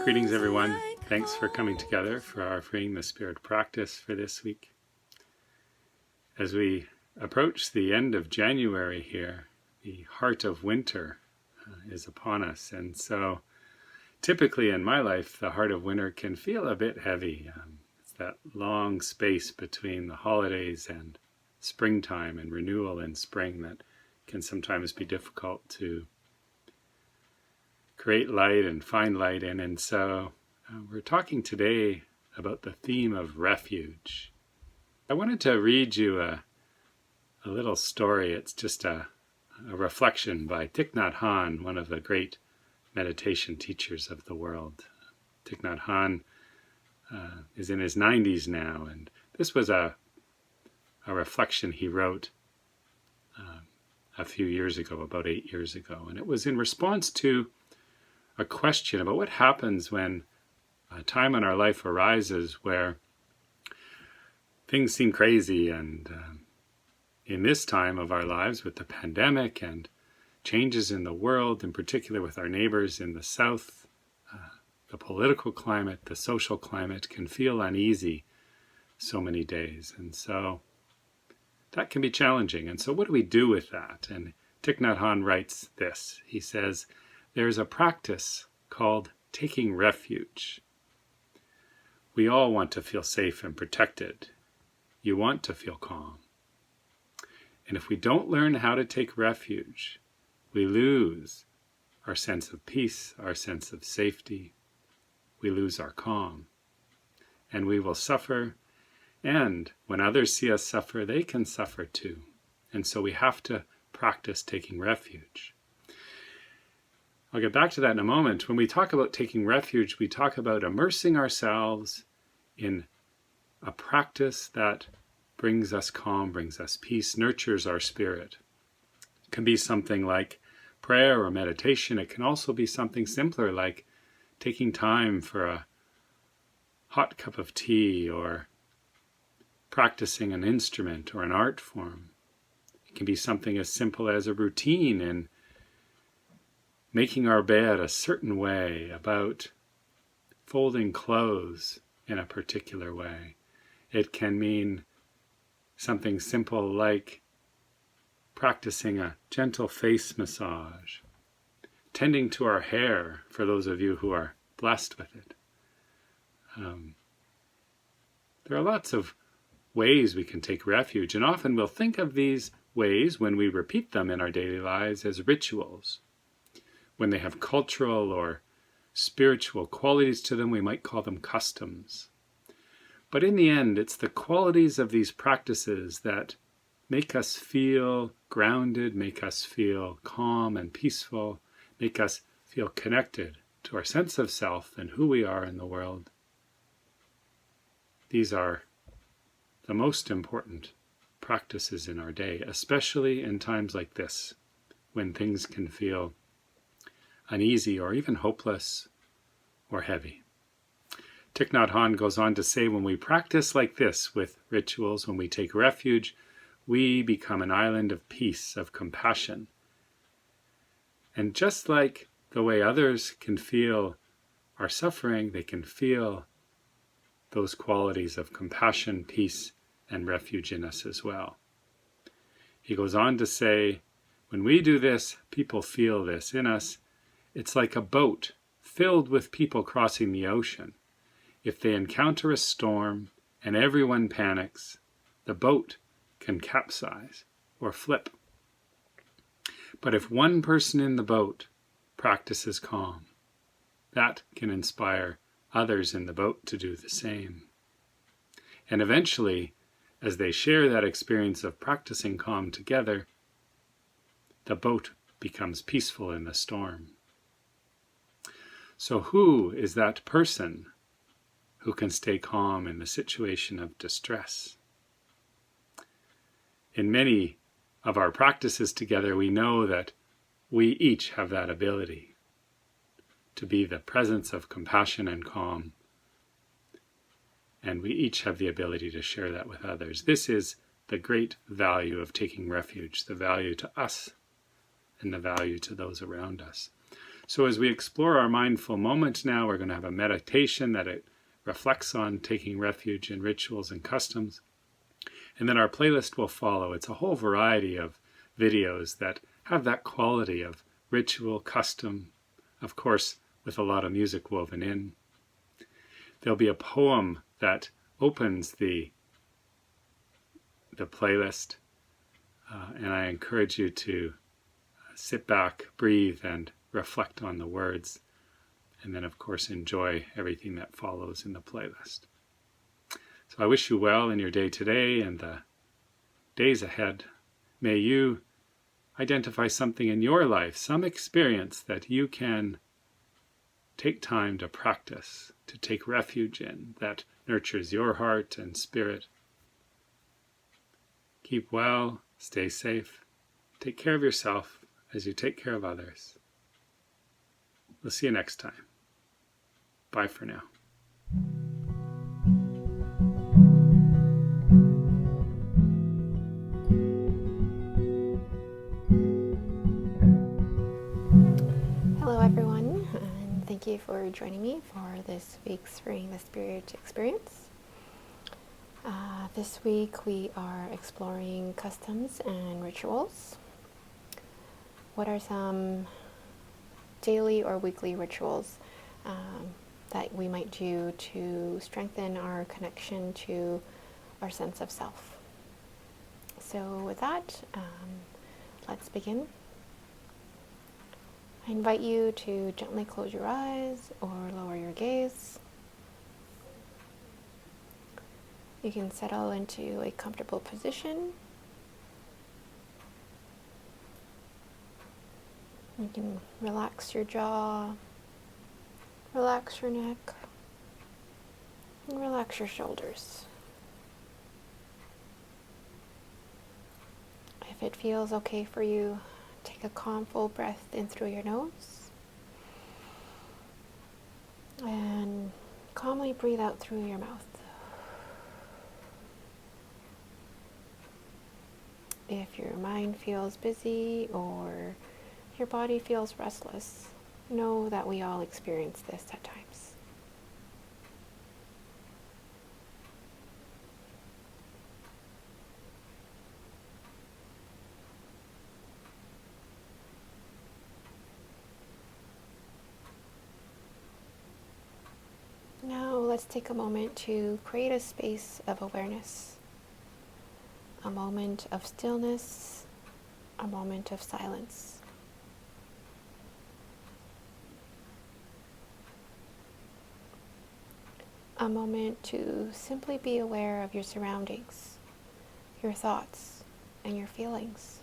Greetings, everyone. Thanks for coming together for our Freeing the Spirit practice for this week. As we approach the end of January here, the heart of winter is upon us. And so typically in my life, the heart of winter can feel a bit heavy. It's that long space between the holidays and springtime and renewal in spring that can sometimes be difficult to create light and find light in. And so we're talking today about the theme of refuge. I wanted to read you a little story. It's just a reflection by Thich Nhat Hanh, one of the great meditation teachers of the world. Thich Nhat Hanh is in his 90s now, and this was a reflection he wrote a few years ago, about 8 years ago. And it was in response to a question about what happens when a time in our life arises where things seem crazy. And in this time of our lives with the pandemic and changes in the world, in particular with our neighbors in the South, the political climate, the social climate can feel uneasy so many days. And so that can be challenging. And so what do we do with that? And Thich Nhat Hanh writes this. He says, "There's a practice called taking refuge. We all want to feel safe and protected. You want to feel calm. And if we don't learn how to take refuge, we lose our sense of peace, our sense of safety. We lose our calm. And we will suffer. And when others see us suffer, they can suffer too. And so we have to practice taking refuge." I'll get back to that in a moment. When we talk about taking refuge, we talk about immersing ourselves in a practice that brings us calm, brings us peace, nurtures our spirit. It can be something like prayer or meditation. It can also be something simpler like taking time for a hot cup of tea or practicing an instrument or an art form. It can be something as simple as a routine in making our bed a certain way, about folding clothes in a particular way. It can mean something simple like practicing a gentle face massage, tending to our hair for those of you who are blessed with it. There are lots of ways we can take refuge, and often we'll think of these ways when we repeat them in our daily lives as rituals. When they have cultural or spiritual qualities to them, we might call them customs. But in the end, it's the qualities of these practices that make us feel grounded, make us feel calm and peaceful, make us feel connected to our sense of self and who we are in the world. These are the most important practices in our day, especially in times like this, when things can feel uneasy or even hopeless or heavy. Thich Nhat Hanh goes on to say, when we practice like this with rituals, when we take refuge, we become an island of peace, of compassion. And just like the way others can feel our suffering, they can feel those qualities of compassion, peace, and refuge in us as well. He goes on to say, when we do this, people feel this in us. It's like a boat filled with people crossing the ocean. If they encounter a storm and everyone panics, the boat can capsize or flip. But if one person in the boat practices calm, that can inspire others in the boat to do the same. And eventually, as they share that experience of practicing calm together, the boat becomes peaceful in the storm. So who is that person who can stay calm in the situation of distress? In many of our practices together, we know that we each have that ability to be the presence of compassion and calm. And we each have the ability to share that with others. This is the great value of taking refuge, the value to us and the value to those around us. So as we explore our mindful moment now, we're going to have a meditation that it reflects on taking refuge in rituals and customs. And then our playlist will follow. It's a whole variety of videos that have that quality of ritual, custom, of course, with a lot of music woven in. There'll be a poem that opens the playlist, and I encourage you to sit back, breathe, and reflect on the words, and then, of course, enjoy everything that follows in the playlist. So I wish you well in your day today and the days ahead. May you identify something in your life, some experience that you can take time to practice, to take refuge in, that nurtures your heart and spirit. Keep well, stay safe, take care of yourself as you take care of others. We'll see you next time. Bye for now. Hello everyone, and thank you for joining me for this week's Freeing the Spirit experience. This week we are exploring customs and rituals. What are some daily or weekly rituals that we might do to strengthen our connection to our sense of self? So with that, let's begin. I invite you to gently close your eyes or lower your gaze. You can settle into a comfortable position. You can relax your jaw, relax your neck, and relax your shoulders. If it feels okay for you, take a calm, full breath in through your nose. And calmly breathe out through your mouth. If your mind feels busy or your body feels restless, know that we all experience this at times. Now let's take a moment to create a space of awareness, a moment of stillness, a moment of silence. A moment to simply be aware of your surroundings, your thoughts, and your feelings.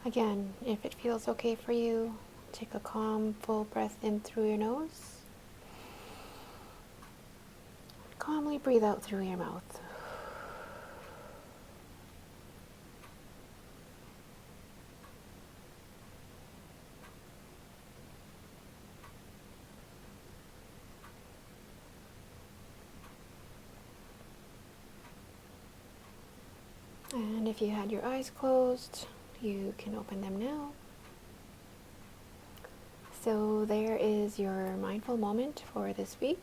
Again, if it feels okay for you, take a calm, full breath in through your nose. Calmly breathe out through your mouth. And if you had your eyes closed, you can open them now. So there is your mindful moment for this week.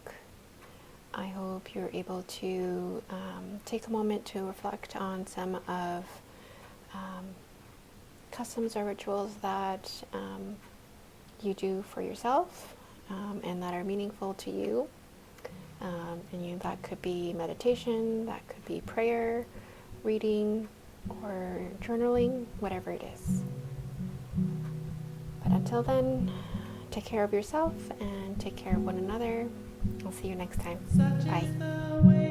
I hope you're able to take a moment to reflect on some of customs or rituals that you do for yourself and that are meaningful to you. That could be meditation, that could be prayer, reading, or journaling, whatever it is. But until then, take care of yourself and take care of one another. I'll see you next time. Bye.